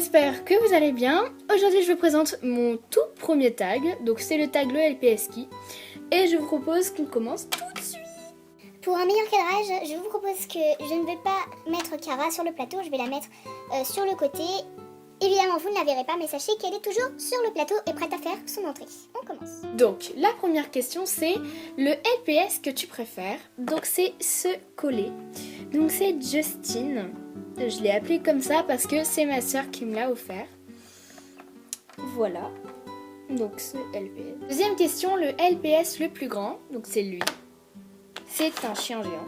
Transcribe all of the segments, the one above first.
j'espère que vous allez bien. Aujourd'hui je vous présente mon tout premier tag, donc c'est le tag le LPS Ski. Et je vous propose qu'on commence tout de suite. Pour un meilleur cadrage, je vous propose que je ne vais pas mettre Cara sur le plateau, je vais la mettre sur le côté. Évidemment vous ne la verrez pas, mais sachez qu'elle est toujours sur le plateau et prête à faire son entrée. On commence. Donc la première question c'est le LPS que tu préfères. Donc c'est ce collet. Donc c'est Justine. Je l'ai appelé comme ça parce que c'est ma soeur qui me l'a offert. Voilà. Donc ce LPS. Deuxième question, le LPS le plus grand. Donc c'est lui. C'est un chien géant.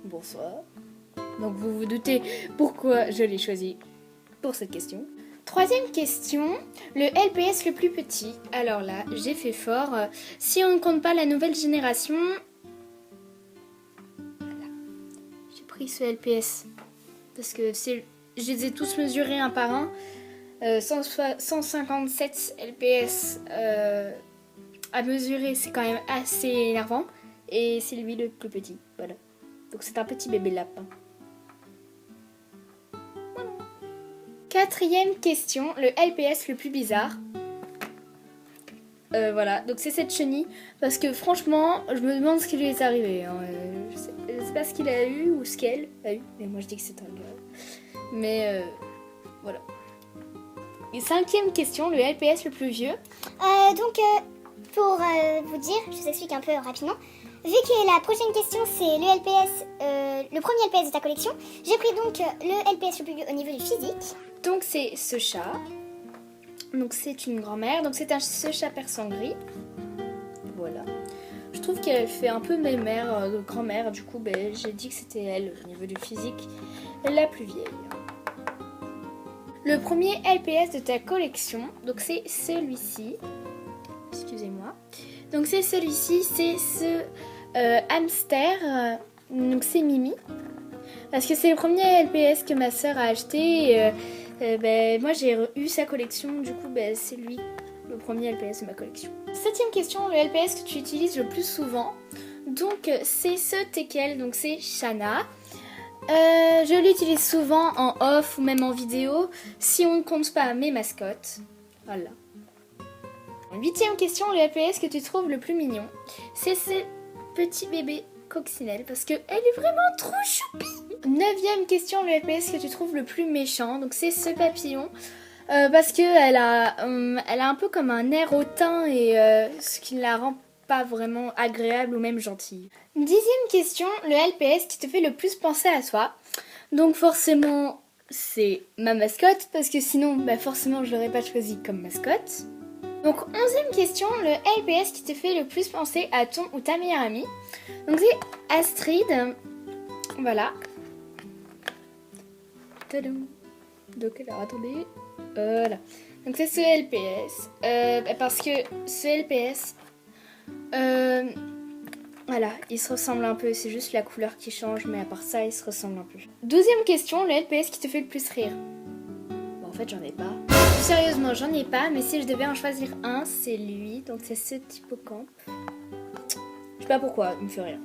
Bonsoir. Donc vous vous doutez pourquoi je l'ai choisi pour cette question. Troisième question, le LPS le plus petit. Alors là, j'ai fait fort. Si on ne compte pas la nouvelle génération... Voilà. J'ai pris ce LPS. Parce que je les ai tous mesurés un par un. 157 LPS à mesurer, c'est quand même assez énervant. Et c'est lui le plus petit. Voilà. Donc c'est un petit bébé lapin. Voilà. Quatrième question, le LPS le plus bizarre. Voilà, donc c'est cette chenille. Parce que franchement, je me demande ce qui lui est arrivé. Hein. Je sais pas ce qu'il a eu ou ce qu'elle a eu. Mais moi je dis que c'est un gars. Mais voilà. Et cinquième question, le LPS le plus vieux. Pour vous dire, je vous explique un peu rapidement. Vu que la prochaine question c'est le LPS, le premier LPS de ta collection, j'ai pris donc le LPS le plus vieux au niveau du physique. Donc c'est ce chat. Donc c'est une grand-mère. Donc c'est ce chat persan gris. Voilà. Je trouve qu'elle fait un peu mémère, grand-mère. Du coup, j'ai dit que c'était elle au niveau du physique la plus vieille. Le premier LPS de ta collection, donc c'est celui-ci. Excusez-moi. Donc c'est celui-ci, c'est ce hamster. Donc c'est Mimi. Parce que c'est le premier LPS que ma soeur a acheté. Et, moi j'ai eu sa collection, du coup c'est lui le premier LPS de ma collection. Septième question, le LPS que tu utilises le plus souvent. Donc c'est ce teckel, donc c'est Shana. Je l'utilise souvent en off ou même en vidéo si on ne compte pas mes mascottes. Voilà. Huitième question, le LPS que tu trouves le plus mignon. C'est ce petit bébé coccinelle parce qu'elle est vraiment trop choupi. Neuvième question, le LPS que tu trouves le plus méchant. Donc c'est ce papillon. Parce qu'elle a un peu comme un air hautain et ce qui ne la rend pas vraiment agréable ou même gentille. Dixième question, le LPS qui te fait le plus penser à toi. Donc forcément, c'est ma mascotte parce que sinon, forcément, je l'aurais pas choisi comme mascotte. Donc onzième question, le LPS qui te fait le plus penser à ton ou ta meilleure amie. Donc c'est Astrid. Voilà. Tadam. Donc alors attendez. Voilà. Donc c'est ce LPS. Parce que ce LPS... voilà, ils se ressemblent un peu, c'est juste la couleur qui change, mais à part ça, ils se ressemblent un peu. Douzième question, le LPS qui te fait le plus rire. Bon, en fait, j'en ai pas. Sérieusement, j'en ai pas, mais si je devais en choisir un, c'est lui, donc c'est ce hippocampe. Je sais pas pourquoi, il me fait rire.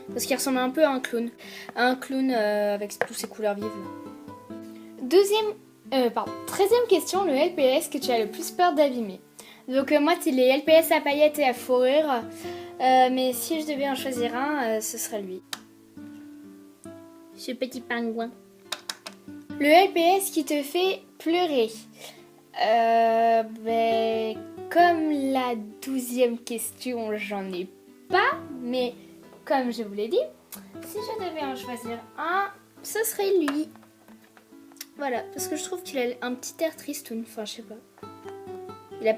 Parce qu'il ressemble un peu à un clown. Un clown avec toutes ses couleurs vives. Treizième question, le LPS que tu as le plus peur d'abîmer. Donc moi, c'est les LPS à paillettes et à fourrure. Mais si je devais en choisir un, ce serait lui. Ce petit pingouin. Le LPS qui te fait pleurer. Comme la 12e question, j'en ai pas. Mais comme je vous l'ai dit, si je devais en choisir un, ce serait lui. Voilà, parce que je trouve qu'il a un petit air tristoun. Enfin, je sais pas. Il a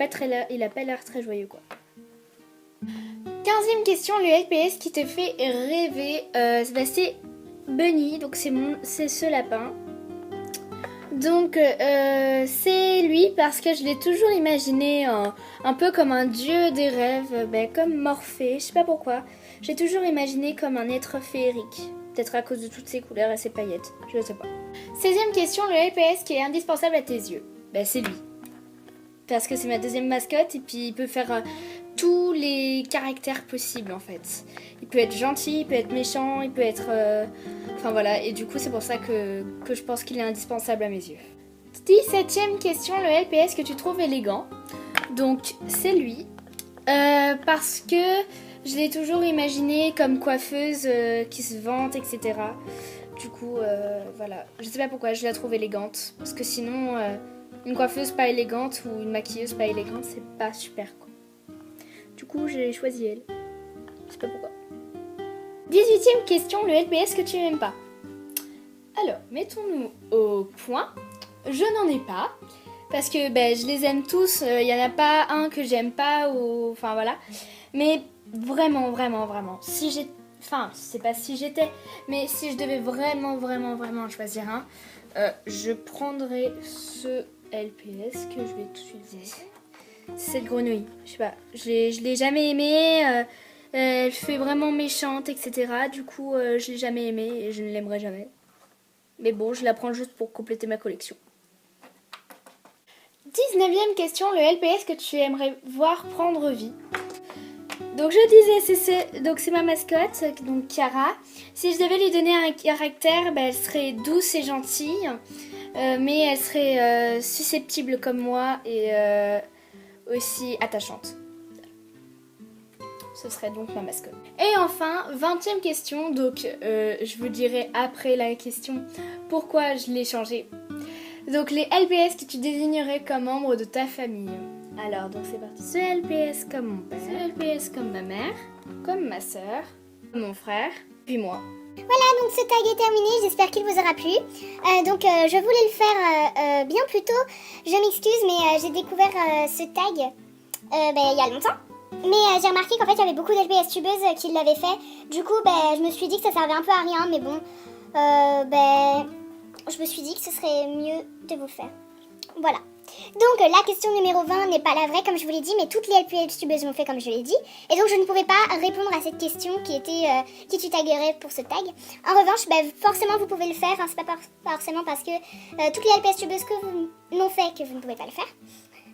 pas l'air très joyeux, quoi. 15e question, le LPS qui te fait rêver. C'est Bunny, donc c'est ce lapin. Donc c'est lui parce que je l'ai toujours imaginé un peu comme un dieu des rêves, comme Morphée, je sais pas pourquoi. J'ai toujours imaginé comme un être féerique. Peut-être à cause de toutes ses couleurs et ses paillettes, je sais pas. 16e question, le LPS qui est indispensable à tes yeux. C'est lui. parce que c'est ma deuxième mascotte et puis il peut faire tous les caractères possibles en fait. Il peut être gentil, il peut être méchant, il peut être... Enfin voilà, et du coup c'est pour ça que je pense qu'il est indispensable à mes yeux. 17e question, le LPS que tu trouves élégant. Donc c'est lui, parce que je l'ai toujours imaginé comme coiffeuse qui se vante, etc. Du coup, voilà. Je sais pas pourquoi je la trouve élégante. Parce que sinon, une coiffeuse pas élégante ou une maquilleuse pas élégante, c'est pas super, quoi. Du coup, j'ai choisi elle. Je sais pas pourquoi. 18e question, le LPS que tu n'aimes pas. Alors, mettons-nous au point. Je n'en ai pas. Parce que je les aime tous. Il n'y en a pas un que j'aime pas. Ou... Enfin, voilà. Mais vraiment, vraiment, vraiment. Si j'ai... Enfin, c'est pas si j'étais, mais si je devais vraiment, vraiment, vraiment en choisir un, je prendrais ce LPS que je vais tout de suite dire. C'est cette grenouille. Je sais pas, je l'ai jamais aimée. Elle fait vraiment méchante, etc. Du coup, je l'ai jamais aimée et je ne l'aimerai jamais. Mais bon, je la prends juste pour compléter ma collection. 19e question, le LPS que tu aimerais voir prendre vie. Donc je disais, donc c'est ma mascotte, donc Chiara. Si je devais lui donner un caractère, elle serait douce et gentille, mais elle serait susceptible comme moi et aussi attachante. Ce serait donc ma mascotte. Et enfin, 20e question, donc je vous dirai après la question pourquoi je l'ai changé. Donc les LPS que tu désignerais comme membre de ta famille. Alors, donc c'est parti. Ce LPS comme mon père, ce LPS comme ma mère, comme ma soeur, mon frère, puis moi. Voilà, donc ce tag est terminé, j'espère qu'il vous aura plu. Je voulais le faire bien plus tôt, je m'excuse, mais j'ai découvert ce tag il y a longtemps. Mais j'ai remarqué qu'en fait il y avait beaucoup d'LPS tubeuses qui l'avaient fait. Du coup, je me suis dit que ça servait un peu à rien, mais bon, je me suis dit que ce serait mieux de vous le faire. Voilà. Donc la question numéro 20 n'est pas la vraie comme je vous l'ai dit, mais toutes les LPS tubeuses l'ont fait comme je l'ai dit. Et donc je ne pouvais pas répondre à cette question qui était qui tu taguerais pour ce tag. En revanche, forcément vous pouvez le faire, hein, c'est pas forcément parce que toutes les LPS tubeuses que vous l'ont fait que vous ne pouvez pas le faire.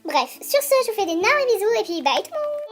Bref, sur ce, je vous fais d'énormes bisous et puis bye tout le monde.